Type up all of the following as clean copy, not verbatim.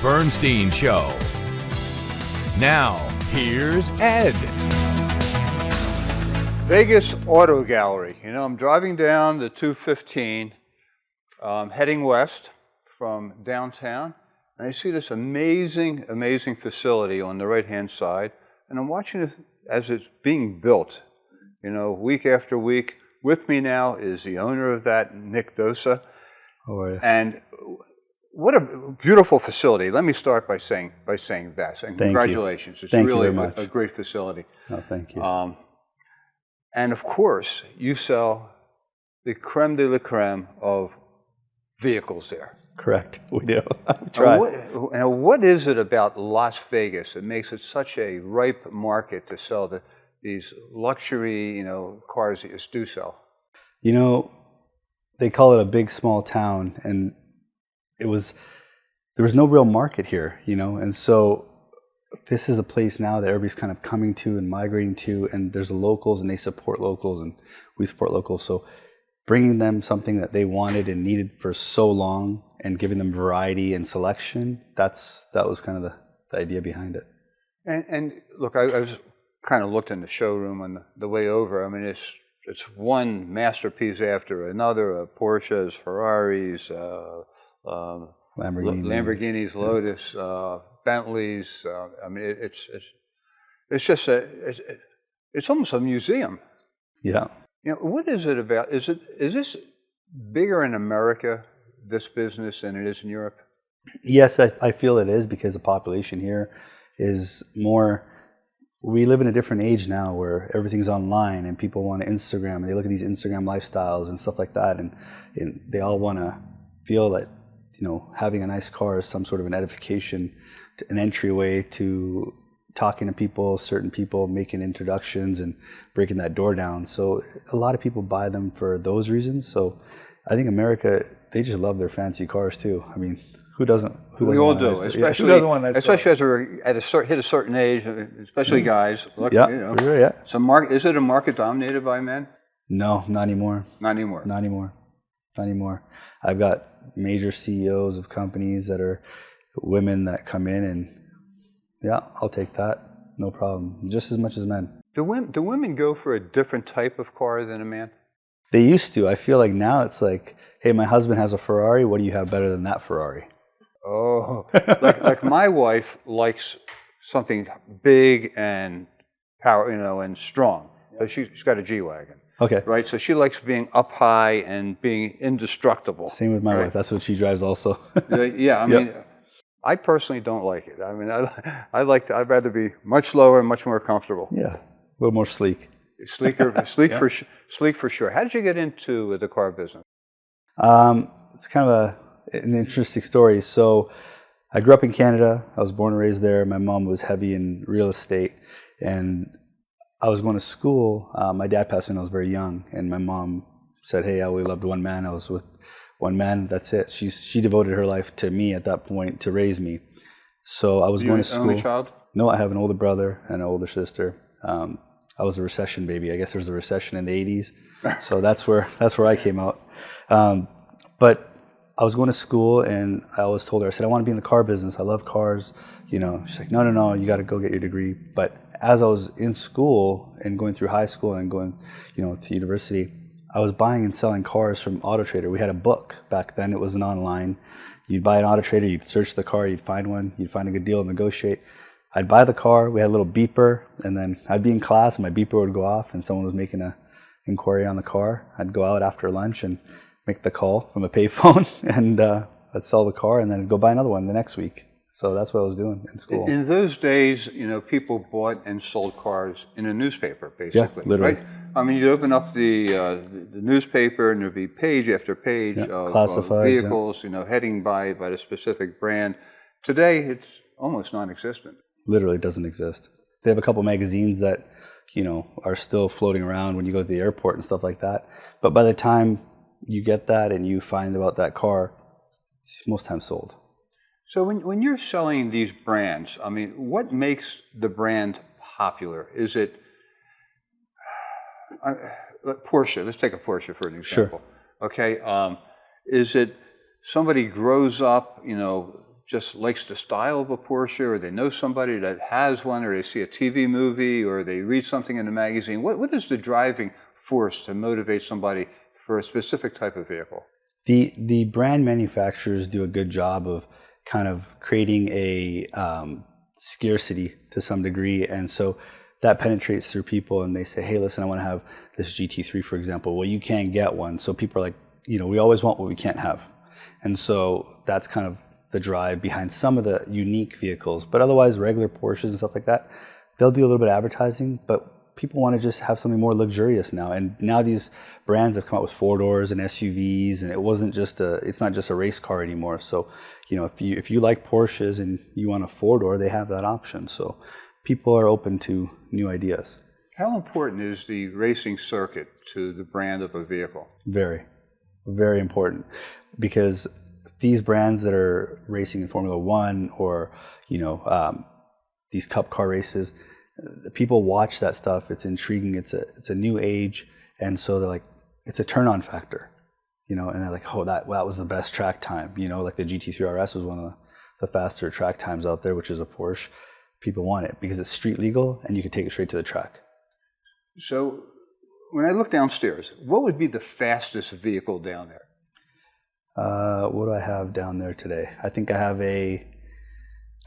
Bernstein Show. Now, here's Ed. Vegas Auto Gallery. You know, I'm driving down the 215, heading west from downtown, and I see this amazing, amazing facility on the right-hand side, and I'm watching it as it's being built, you know, week after week. With me now is the owner of that, Nick Dossa. How are you? And what a beautiful facility. Let me start by saying that. And congratulations. It's really a great facility. Oh, thank you. And of course, you sell the creme de la creme of vehicles there. Correct, we do. Try. What is it about Las Vegas that makes it such a ripe market to sell these luxury, you know, cars that you do sell? You know, they call it a big small town, and there was no real market here, you know, and so this is a place now that everybody's kind of coming to and migrating to, and there's the locals, and they support locals, and we support locals. So bringing them something that they wanted and needed for so long and giving them variety and selection, that was kind of the idea behind it. And look, I was kind of looked in the showroom on the way over. I mean, it's one masterpiece after another, Porsches, Ferraris, Lamborghinis, Lotus, Bentleys. I mean, it's just it's almost a museum. Yeah. You know, what is it about? Is this bigger in America, this business, than it is in Europe? Yes, I feel it is, because the population here is more. We live in a different age now where everything's online and people want to Instagram, and they look at these Instagram lifestyles and stuff like that, and they all want to feel that, you know, having a nice car is some sort of an edification, an entryway to talking to people, certain people, making introductions and breaking that door down. So a lot of people buy them for those reasons. So I think America, they just love their fancy cars too. I mean, who doesn't? We all do, especially as we're hit a certain age, especially guys. Look, yeah, you know, sure, yeah. So is it a market dominated by men? No, not anymore. Not anymore. Not anymore. Not anymore. I've got major CEOs of companies that are women that come in, and yeah, I'll take that, no problem, just as much as men. Do women go for a different type of car than a man? They used to. I feel like now it's like, hey, my husband has a Ferrari. What do you have better than that Ferrari? Oh, like my wife likes something big and power, you know, and strong. So she's got a G-Wagon. Okay. Right. So she likes being up high and being indestructible. Same with my wife. That's what she drives also. Yeah. I mean, I personally don't like it. I mean, I'd rather be much lower and much more comfortable. Yeah. A little more sleek. Sleek for sure. How did you get into the car business? It's kind of an interesting story. So I grew up in Canada. I was born and raised there. My mom was heavy in real estate, and I was going to school. My dad passed when I was very young, and my mom said, hey, I only loved one man. I was with one man, that's it. She devoted her life to me at that point to raise me. So I was going to school. Only child? No, I have an older brother and an older sister. I was a recession baby. I guess there was a recession in the 80s. So that's where I came out. But I was going to school, and I always told her, I said, I want to be in the car business. I love cars. You know, she's like, no, you got to go get your degree. But as I was in school and going through high school and going, you know, to university, I was buying and selling cars from Auto Trader. We had a book back then. It wasn't online. You'd buy an Auto Trader, you'd search the car, you'd find one, you'd find a good deal, negotiate. I'd buy the car, we had a little beeper, and then I'd be in class and my beeper would go off and someone was making an inquiry on the car. I'd go out after lunch and make the call from a payphone, and I'd sell the car, and then I'd go buy another one the next week. So that's what I was doing in school. In those days, you know, people bought and sold cars in a newspaper, basically. Yeah, literally. Right? I mean, you'd open up the newspaper, and there'd be page after page of vehicles, you know, heading by the specific brand. Today, it's almost non-existent. Literally doesn't exist. They have a couple magazines that, you know, are still floating around when you go to the airport and stuff like that. But by the time you get that and you find about that car, it's most times sold. So when you're selling these brands, I mean, what makes the brand popular? Is it Porsche? Let's take a Porsche for an example. Sure. Okay. Is it somebody grows up, you know, just likes the style of a Porsche, or they know somebody that has one, or they see a TV movie, or they read something in a magazine? What is the driving force to motivate somebody for a specific type of vehicle? The brand manufacturers do a good job of kind of creating a scarcity to some degree, and so that penetrates through people, and they say, hey, listen, I want to have this GT3, for example. Well, you can't get one. So people are like, we always want what we can't have. And so that's kind of the drive behind some of the unique vehicles. But otherwise, regular Porsches and stuff like that, they'll do a little bit of advertising, but people want to just have something more luxurious now. And now these brands have come out with 4-doors and SUVs, and it's not just a race car anymore. So, if you like Porsches and you want a 4-door, they have that option. So people are open to new ideas. How important is the racing circuit to the brand of a vehicle? Very, very important, because these brands that are racing in Formula One or these cup car races, people watch that stuff. It's intriguing. It's a new age, and so they're like, it's a turn-on factor, and they're like, oh, that was the best track time. Like the GT3 RS was one of the faster track times out there, which is a Porsche. People want it because it's street legal and you can take it straight to the track. So when I look downstairs, what would be the fastest vehicle down there? What do I have down there today? I think I have a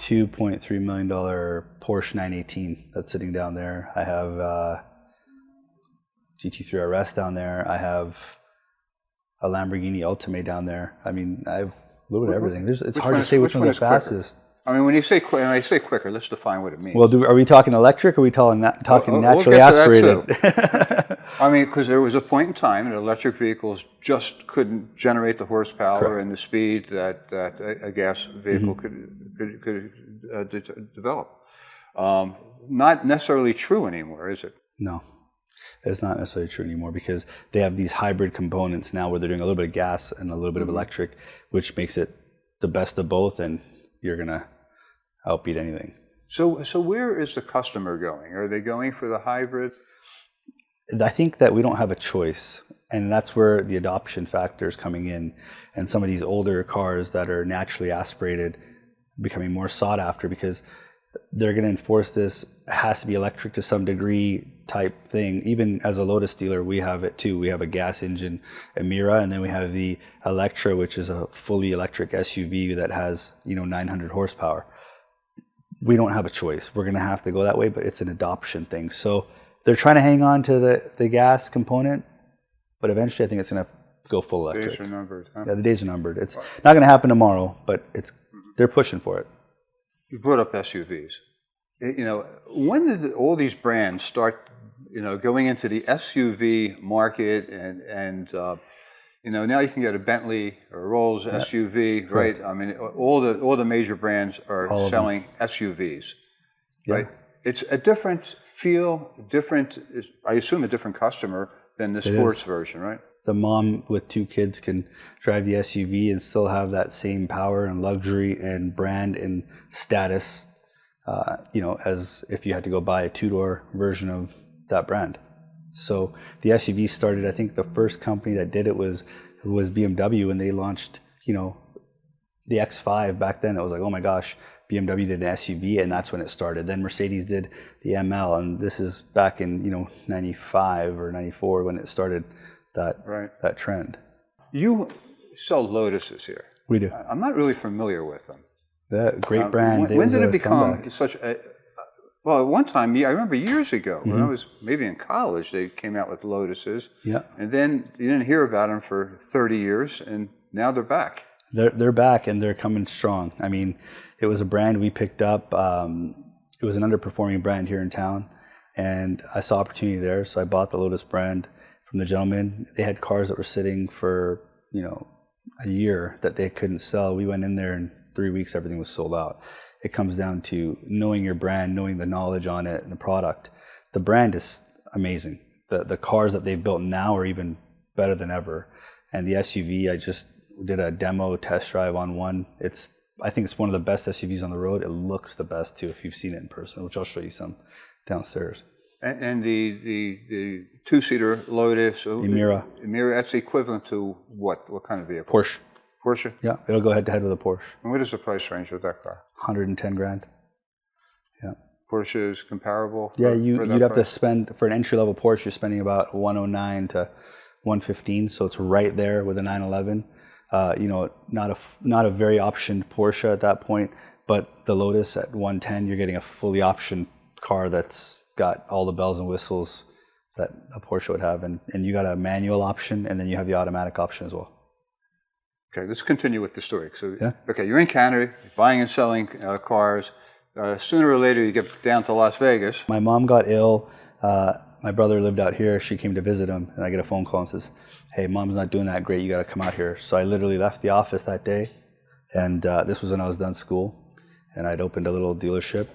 $2.3 million Porsche 918 that's sitting down there. I have GT3 RS down there. I have a Lamborghini Ultimate down there. I mean, I have a little bit of everything. It's hard to say which one's the fastest. I mean, when I say quicker, let's define what it means. Well, are we talking electric, or are we talking naturally aspirated? I mean, because there was a point in time that electric vehicles just couldn't generate the horsepower and the speed that a gas vehicle could develop. Not necessarily true anymore, is it? No, it's not necessarily true anymore, because they have these hybrid components now where they're doing a little bit of gas and a little bit of electric, which makes it the best of both, and you're going to outbeat anything. So where is the customer going? Are they going for the hybrid? I think that we don't have a choice, and that's where the adoption factor is coming in, and some of these older cars that are naturally aspirated becoming more sought after, because they're going to enforce this. It has to be electric to some degree type thing. Even as a Lotus dealer, we have it too. We have a gas engine Emira, and then we have the Electra, which is a fully electric SUV that has 900 horsepower. We don't have a choice. We're going to have to go that way, but it's an adoption thing. So they're trying to hang on to the gas component, but eventually I think it's going to go full electric. The days are numbered. Huh? Yeah, the days are numbered. It's not going to happen tomorrow, but they're pushing for it. You brought up SUVs. When did all these brands start, going into the SUV market, and now you can get a Bentley or a Rolls SUV, right? I mean, all the major brands are selling SUVs, right? It's a different feel, I assume a different customer than the sports version, right? The mom with 2 kids can drive the SUV and still have that same power and luxury and brand and status, as if you had to go buy a 2-door version of that brand. So the SUV started, I think the first company that did it was BMW, and they launched, the X5 back then. It was like, oh my gosh, BMW did an SUV, and that's when it started. Then Mercedes did the ML, and this is back in, 95 or 94 when it started. That trend. You sell Lotuses here. We do. I'm not really familiar with them. That great brand. When did it become such a? Well, at one time, I remember years ago when I was maybe in college, they came out with Lotuses. Yeah. And then you didn't hear about them for 30 years, and now they're back. They're back, and they're coming strong. I mean, it was a brand we picked up. It was an underperforming brand here in town, and I saw opportunity there, so I bought the Lotus brand from the gentleman. They had cars that were sitting for, a year that they couldn't sell. We went in there in 3 weeks, everything was sold out. It comes down to knowing your brand, knowing the knowledge on it and the product. The brand is amazing. The cars that they've built now are even better than ever. And the SUV, I just did a demo test drive on one. I think it's one of the best SUVs on the road. It looks the best too if you've seen it in person, which I'll show you some downstairs. And the 2-seater Lotus Emira, that's equivalent to what kind of vehicle? Porsche? Yeah, it'll go head to head with a Porsche. And what is the price range of that car? 110 grand. Yeah. Porsche is comparable? Yeah, for you'd have to spend, for an entry-level Porsche, you're spending about 109 to 115, so it's right there with a 911. Not a very optioned Porsche at that point, but the Lotus at 110, you're getting a fully optioned car that's got all the bells and whistles that a Porsche would have, and you got a manual option, and then you have the automatic option as well. Okay, let's continue with the story. So, Yeah. Okay, you're in Canada, buying and selling cars. Sooner or later, you get down to Las Vegas. My mom got ill. My brother lived out here. She came to visit him, and I get a phone call and says, "Hey, mom's not doing that great. You got to come out here." So I literally left the office that day, and this was when I was done school, and I'd opened a little dealership,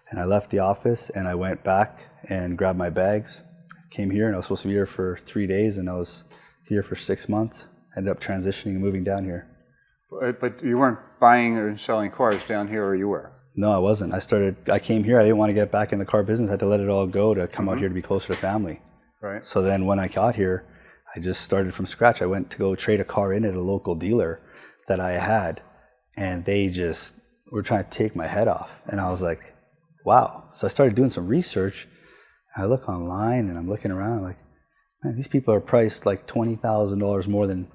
and I left the office, and I went back and grabbed my bags, came here, and I was supposed to be here for 3 days, and I was here for 6 months. Ended up transitioning and moving down here. But you weren't buying or selling cars down here, or you were? No, I wasn't. I came here. I didn't want to get back in the car business. I had to let it all go to come out here to be closer to family. Right. So then when I got here, I just started from scratch. I went to go trade a car in at a local dealer that I had, and they just were trying to take my head off. And I was like, wow. So I started doing some research. And I look online, and I'm looking around. I'm like, man, these people are priced like $20,000 more than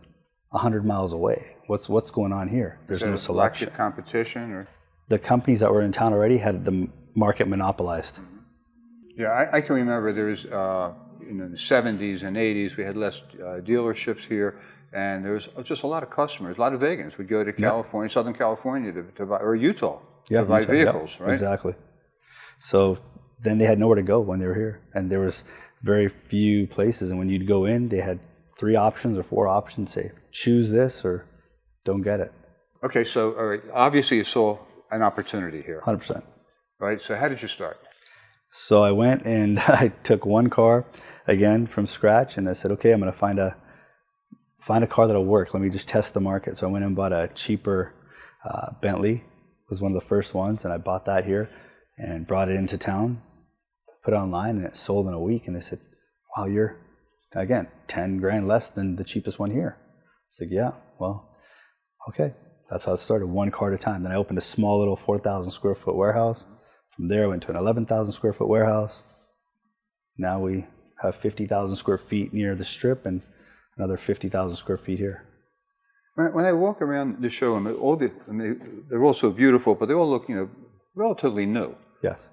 100 miles away. What's going on here? There's no selection. Lack of competition, or? The companies that were in town already had the market monopolized. Yeah, I can remember there was, in the 70s and 80s, we had less dealerships here, and there was just a lot of customers. A lot of vegans would go to California, Southern California, to buy, or Utah, to buy vehicles, right? Exactly. So then they had nowhere to go when they were here, and there was very few places. And when you'd go in, they had 3 options or 4 options. Say, choose this or don't get it. Okay, so all right, obviously you saw an opportunity here. 100%. Right, so how did you start? So I went and I took one car again from scratch, and I said, okay, I'm going to find a car that'll work. Let me just test the market. So I went and bought a cheaper Bentley. It was one of the first ones, and I bought that here and brought it into town, put it online, and it sold in a week. And they said, wow, you're, again, 10 grand less than the cheapest one here. It's like, yeah, well, okay. That's how it started, one car at a time. Then I opened a small little 4,000 square foot warehouse. From there, I went to an 11,000 square foot warehouse. Now we have 50,000 square feet near the strip and another 50,000 square feet here. When I walk around the showroom, they're all so beautiful, but they all look, relatively new. Yes.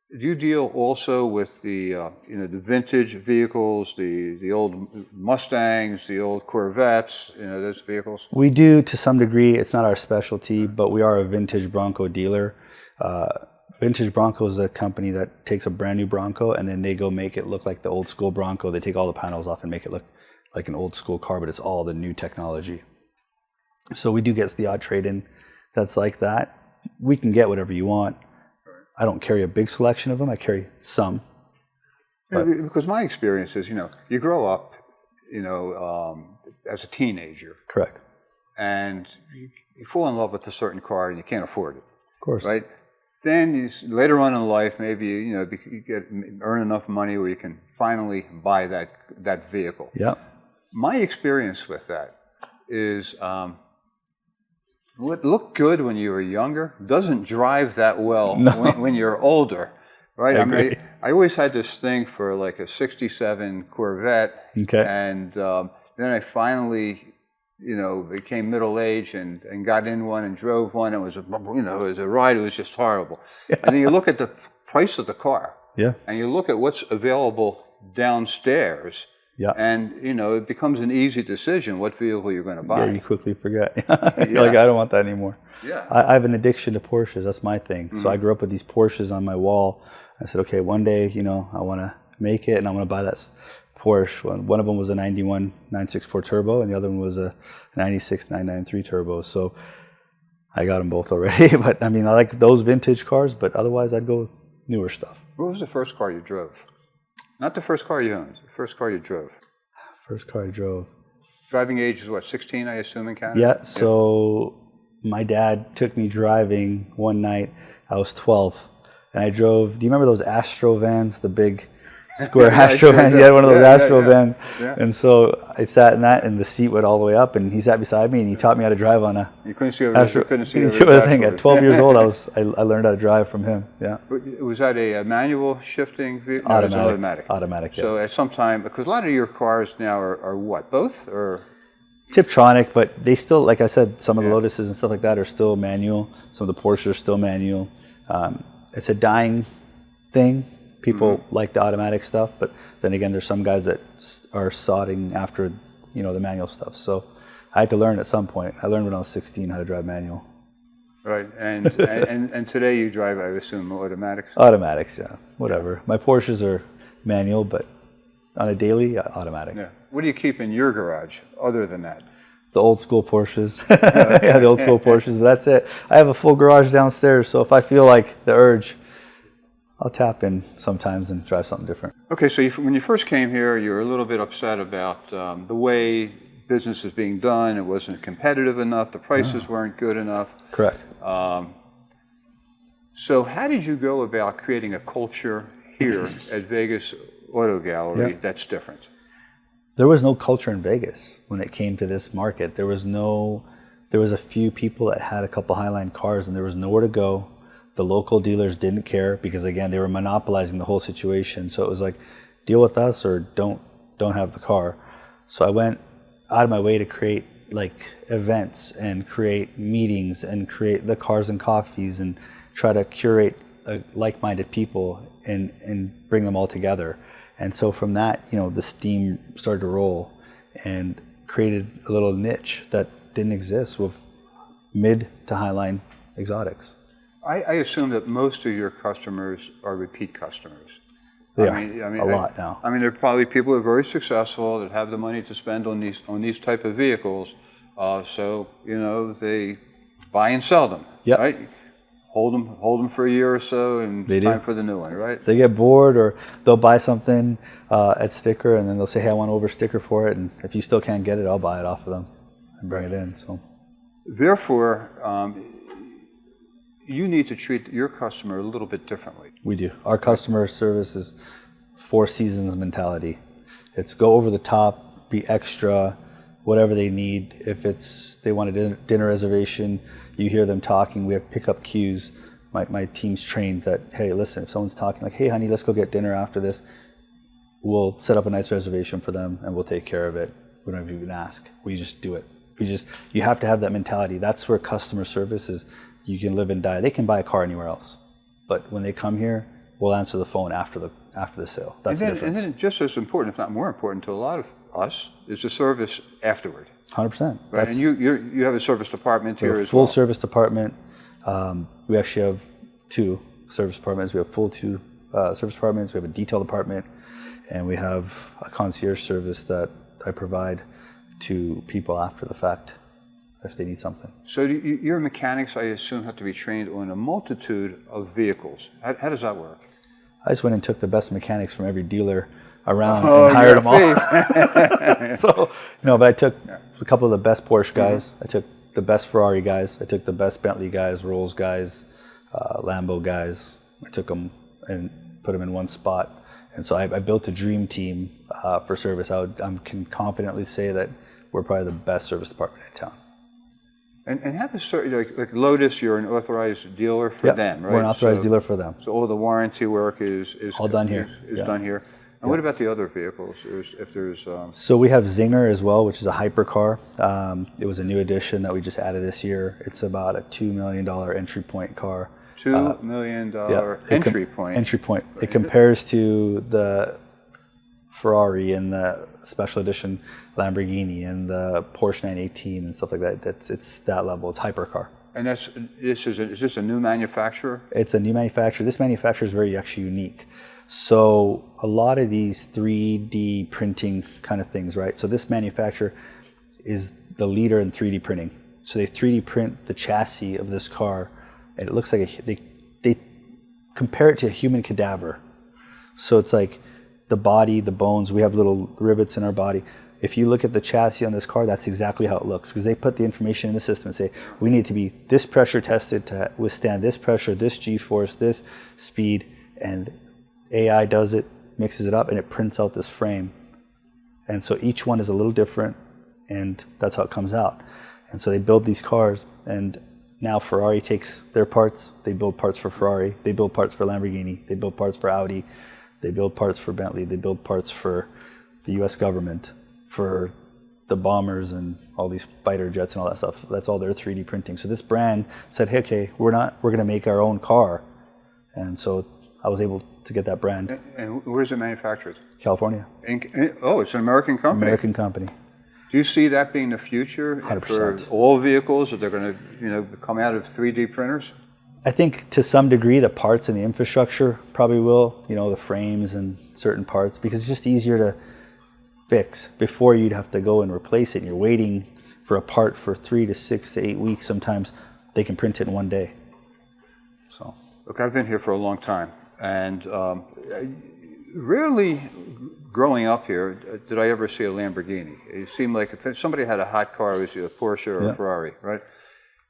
Do you deal also with the vintage vehicles, the old Mustangs, the old Corvettes, those vehicles? We do to some degree. It's not our specialty, but we are a vintage Bronco dealer. Vintage Bronco is a company that takes a brand new Bronco and then they go make it look like the old school Bronco. They take all the panels off and make it look like an old school car, but it's all the new technology. So we do get the odd trade-in that's like that. We can get whatever you want. I don't carry a big selection of them. I carry some. Because my experience is, you grow up, as a teenager. Correct. And you fall in love with a certain car and you can't afford it. Of course. Right? Then later on in life, maybe, you earn enough money where you can finally buy that vehicle. Yeah. My experience with that is, what looked good when you were younger doesn't drive that well when you're older, right? I always had this thing for like a '67 Corvette, and then I finally, became middle-aged and got in one and drove one. It was, it was a ride. It was just horrible. Yeah. And then you look at the price of the car, and you look at what's available downstairs. Yeah, and it becomes an easy decision what vehicle you're going to buy. Yeah, you quickly forget. You're like, I don't want that anymore. Yeah, I have an addiction to Porsches. That's my thing. So I grew up with these Porsches on my wall. I said, okay, one day, I want to make it, and I'm going to buy that Porsche. One of them was a 91 964 turbo, and the other one was a 96 993 turbo. So I got them both already. But I like those vintage cars. But otherwise, I'd go with newer stuff. What was the first car you drove? Not the first car you owned, the first car you drove. First car I drove. Driving age is what, 16, I assume, in Canada? Yeah, so my dad took me driving one night. I was 12, and I drove, do you remember those Astro vans, the big square Astro van. He had one of those Astro vans. Yeah. And so I sat in that, and the seat went all the way up, and he sat beside me, and he taught me how to drive on a You couldn't see over Astro. you couldn't see Couldn't over see the the thing. At dashboard. 12 years old, I learned how to drive from him. Yeah. Was that a manual shifting vehicle? No, it was automatic. Automatic, yeah. So at some time, because a lot of your cars now are what? Both? Or Tiptronic, but they still, like I said, some of the Lotuses and stuff like that are still manual. Some of the Porsches are still manual. It's a dying thing. People like the automatic stuff, but then again, there's some guys that are soughting after, the manual stuff. So I had to learn at some point. I learned when I was 16 how to drive manual. Right, and today you drive, I assume, automatics? Automatics, yeah, whatever. My Porsches are manual, but on a daily, automatic. Yeah. What do you keep in your garage other than that? The old school Porsches. Yeah, the old school Porsches, but that's it. I have a full garage downstairs, so if I feel like the urge, I'll tap in sometimes and drive something different. Okay, so when you first came here, you were a little bit upset about the way business is being done. It wasn't competitive enough. The prices weren't good enough. Correct. So how did you go about creating a culture here at Vegas Auto Gallery that's different? There was no culture in Vegas when it came to this market. There was a few people that had a couple Highline cars, and there was nowhere to go. The local dealers didn't care because, again, they were monopolizing the whole situation. So it was like, deal with us or don't have the car. So I went out of my way to create like events and create meetings and create the cars and coffees and try to curate like-minded people and bring them all together. And so from that, the steam started to roll and created a little niche that didn't exist with mid to highline exotics. I assume that most of your customers are repeat customers. They are a lot now. I mean, there are probably people who are very successful that have the money to spend on these type of vehicles. So they buy and sell them. Yep. Right. Hold them for a year or so, and time for the new one. Right. They get bored, or they'll buy something at sticker, and then they'll say, "Hey, I want over sticker for it." And if you still can't get it, I'll buy it off of them and bring it in. So, therefore, you need to treat your customer a little bit differently. We do. Our customer service is Four Seasons mentality. It's go over the top, be extra, whatever they need. If they want a dinner reservation, you hear them talking. We have pickup queues. My team's trained that, hey, listen, if someone's talking like, hey, honey, let's go get dinner after this, we'll set up a nice reservation for them and we'll take care of it. We don't even ask. We just do it. You have to have that mentality. That's where customer service is. You can live and die. They can buy a car anywhere else, but when they come here, we'll answer the phone after the sale. That's the difference. And then just as important, if not more important to a lot of us, is the service afterward. 100%. Right? And you have a service department here as well. Full service department. We actually have 2 service departments. We have two service departments. We have a detail department, and we have a concierge service that I provide to people after the fact if they need something. So your mechanics, I assume, have to be trained on a multitude of vehicles. How does that work? I just went and took the best mechanics from every dealer around and hired them all. So, but I took a couple of the best Porsche guys. I took the best Ferrari guys. I took the best Bentley guys, Rolls guys, Lambo guys. I took them and put them in one spot. And so I built a dream team for service. I can confidently say that we're probably the best service department in town. And how does like Lotus, you're an authorized dealer for them, right? We're an authorized dealer for them. So all the warranty work is all done here. Done here. And what about the other vehicles? If there's So we have Zinger as well, which is a hypercar. It was a new addition that we just added this year. It's about a $2 million entry point car. $2 million entry point. Entry point. It compares to the Ferrari and the special edition Lamborghini and the Porsche 918 and stuff like that. It's that level. It's hypercar. And is this a new manufacturer? It's a new manufacturer. This manufacturer is very actually unique. So a lot of these 3D printing kind of things, right? So this manufacturer is the leader in 3D printing. So they 3D print the chassis of this car, and it looks like they compare it to a human cadaver. So it's like the body, the bones, we have little rivets in our body. If you look at the chassis on this car, that's exactly how it looks, because they put the information in the system and say, we need to be this pressure tested to withstand this pressure, this G-force, this speed, and AI does it mixes it up, and it prints out this frame. And so each one is a little different, and that's how it comes out. And so they build these cars, and now Ferrari takes their parts. They build parts for Ferrari. They build parts for Lamborghini. They build parts for Audi. They build parts for Bentley. They build parts for the U.S. government, for the bombers and all these fighter jets and all that stuff. That's all their 3D printing. So this brand said, hey, okay, we're going to make our own car. And so I was able to get that brand. And where's it manufactured? California. Oh, it's an American company. American company. Do you see that being the future 100%. for all vehicles, that they're going to come out of 3D printers? I think to some degree the parts and the infrastructure probably will, the frames and certain parts, because it's just easier to fix. Before you'd have to go and replace it, and you're waiting for a part for 3 to 6 to 8 weeks. Sometimes they can print it in one day. So, look, I've been here for a long time, and rarely growing up here did I ever see a Lamborghini. It seemed like if somebody had a hot car, it was either a Porsche or a Ferrari, right?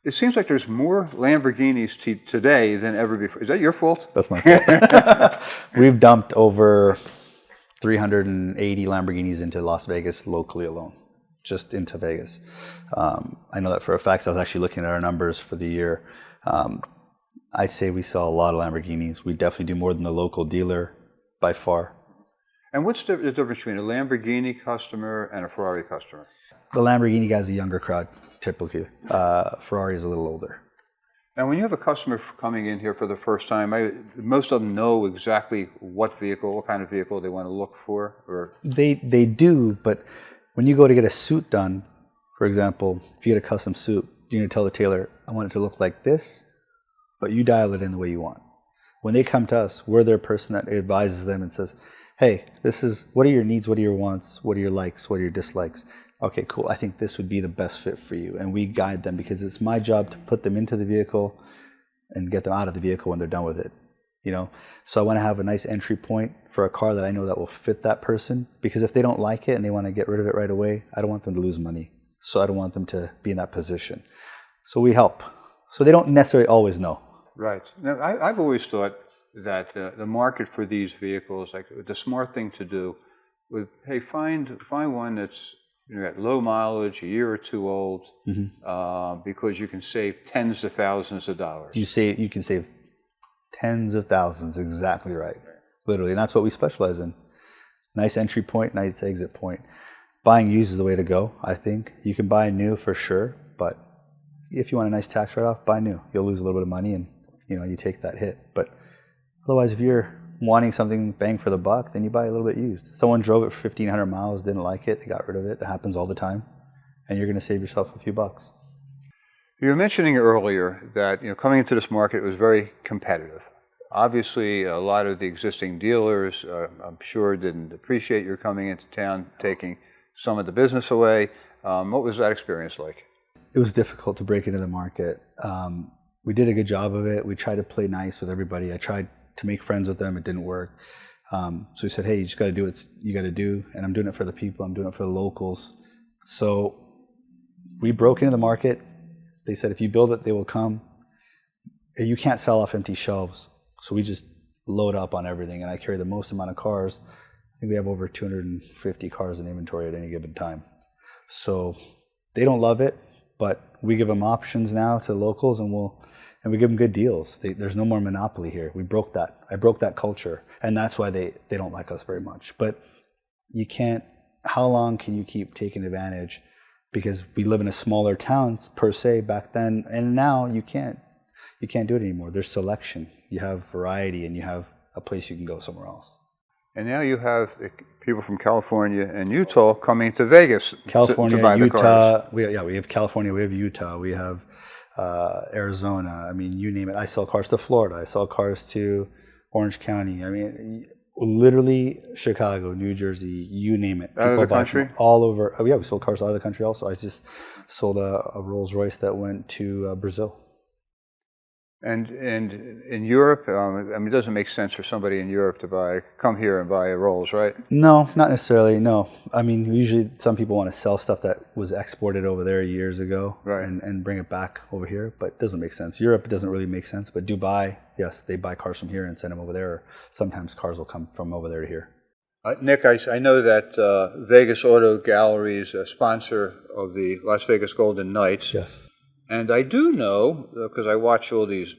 It seems like there's more Lamborghinis today than ever before. Is that your fault? That's my fault. We've dumped over 380 Lamborghinis into Las Vegas locally alone, just into Vegas. I know that for a fact. I was actually looking at our numbers for the year. I say we sell a lot of Lamborghinis. We definitely do more than the local dealer by far. And what's the difference between a Lamborghini customer and a Ferrari customer? The Lamborghini guy's a younger crowd, typically. Ferrari is a little older. Now, when you have a customer coming in here for the first time, most of them know exactly what kind of vehicle they want to look for? Or They do, but when you go to get a suit done, for example, if you get a custom suit, you're going to tell the tailor, I want it to look like this, but you dial it in the way you want. When they come to us, we're their person that advises them and says, hey, what are your needs, what are your wants, what are your likes, what are your dislikes? Okay, cool, I think this would be the best fit for you. And we guide them, because it's my job to put them into the vehicle and get them out of the vehicle when they're done with it. So I want to have a nice entry point for a car that I know that will fit that person, because if they don't like it and they want to get rid of it right away, I don't want them to lose money. So I don't want them to be in that position. So we help. So they don't necessarily always know. Right. Now, I've always thought that the market for these vehicles, like the smart thing to do, would find one that's at low mileage, a year or two old, because you can save tens of thousands of dollars. You can save tens of thousands, exactly right. Literally, and that's what we specialize in. Nice entry point, nice exit point. Buying used is the way to go, I think. You can buy new for sure, but if you want a nice tax write-off, buy new. You'll lose a little bit of money, and you take that hit. But otherwise, if you're wanting something bang for the buck, then you buy a little bit used. Someone drove it for 1,500 miles, didn't like it, they got rid of it. That happens all the time, and you're going to save yourself a few bucks. You were mentioning earlier that coming into this market, it was very competitive. Obviously, a lot of the existing dealers, I'm sure, didn't appreciate your coming into town, taking some of the business away. What was that experience like? It was difficult to break into the market. We did a good job of it. We tried to play nice with everybody. I tried to make friends with them. It didn't work. So we said, hey, you just got to do what you got to do. And I'm doing it for the people. I'm doing it for the locals. So we broke into the market. They said, if you build it, they will come. You can't sell off empty shelves. So we just load up on everything. And I carry the most amount of cars. I think we have over 250 cars in inventory at any given time. So they don't love it, but we give them options now to locals, and we give them good deals. There's no more monopoly here. We broke that. I broke that culture, and that's why they don't like us very much. But you can't. How long can you keep taking advantage? Because we live in a smaller town per se back then, and now you can't do it anymore. There's selection. You have variety, and you have a place you can go somewhere else. And now you have people from California and Utah coming to Vegas California, to buy Utah, the cars. We have California, we have Utah, we have Arizona. I mean, you name it. I sell cars to Florida. I sell cars to Orange County. I mean, literally Chicago, New Jersey, you name it. Out of the country? All over. Oh, yeah, we sold cars out of the country also. I just sold a Rolls Royce that went to Brazil. And in Europe, I mean, it doesn't make sense for somebody in Europe to come here and buy a Rolls, right? No, not necessarily. No, I mean, usually some people want to sell stuff that was exported over there years ago, right, and bring it back over here, but it doesn't make sense. Europe, it doesn't really make sense, but Dubai, yes, they buy cars from here and send them over there. Or sometimes cars will come from over there to here. Nick, I know that Vegas Auto Gallery is a sponsor of the Las Vegas Golden Knights. Yes. And I do know, because I watch all these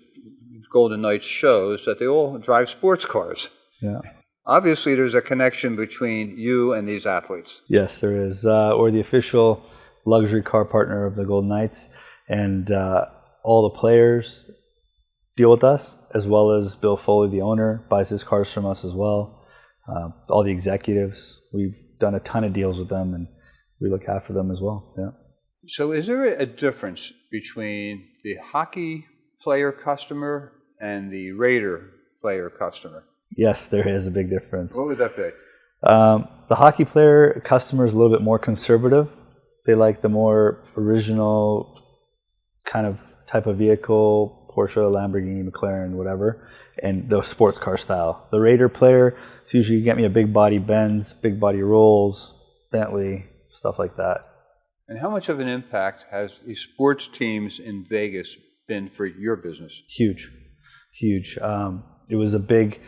Golden Knights shows, that they all drive sports cars. Yeah. Obviously, there's a connection between you and these athletes. Yes, there is. We're the official luxury car partner of the Golden Knights, and all the players deal with us, as well as Bill Foley, the owner, buys his cars from us as well. All the executives, we've done a ton of deals with them, and we look after them as well. Yeah. So is there a difference between the hockey player customer and the Raider player customer? Yes, there is a big difference. What would that be? The hockey player customer is a little bit more conservative. They like the more original kind of type of vehicle, Porsche, Lamborghini, McLaren, whatever, and the sports car style. The Raider player, it's usually you get me a big body Benz, big body Rolls, Bentley, stuff like that. And how much of an impact has the sports teams in Vegas been for your business? Huge, huge. It was a big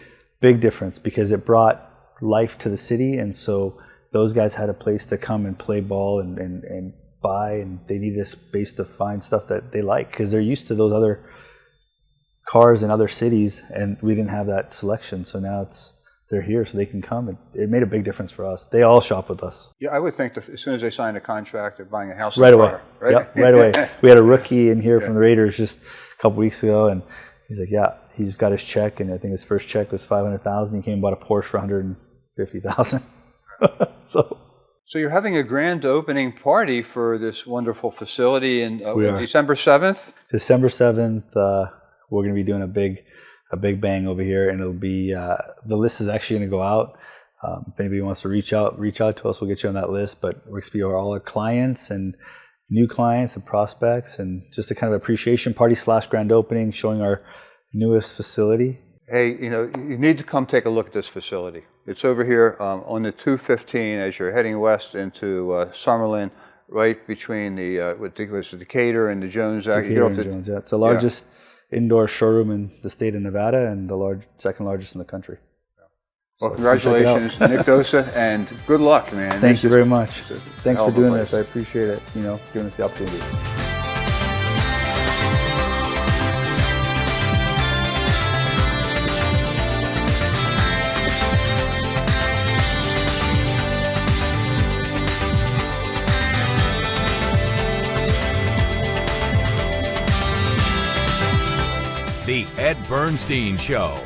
difference because it brought life to the city, and so those guys had a place to come and play ball and buy, and they needed a space to find stuff that they like because they're used to those other cars in other cities, and we didn't have that selection. So now they're here, so they can come. And it made a big difference for us. They all shop with us. Yeah, I would think that as soon as they sign a contract, they're buying a house right away. Car, right? Yep, right away. We had a rookie in here from the Raiders just a couple weeks ago, and he's like, yeah, he just got his check, and I think his first check was $500,000. He came and bought a Porsche for $150,000. So you're having a grand opening party for this wonderful facility in December 7th? December 7th, we're going to be doing a big bang over here, and it'll be the list is actually going to go out. If anybody wants to reach out to us, we'll get you on that list. But we're going to be all our clients and new clients and prospects, and just a kind of appreciation party / grand opening, showing our newest facility. Hey, you need to come take a look at this facility. It's over here on the 215 as you're heading west into Summerlin, right between the Decatur and the Jones. Decatur and Jones, yeah. It's the largest indoor showroom in the state of Nevada and the second largest in the country. Well, so congratulations, Nick Dossa, and good luck, man. Thank you very much. Thanks for doing this. I appreciate it, giving us the opportunity. The Ed Bernstein Show.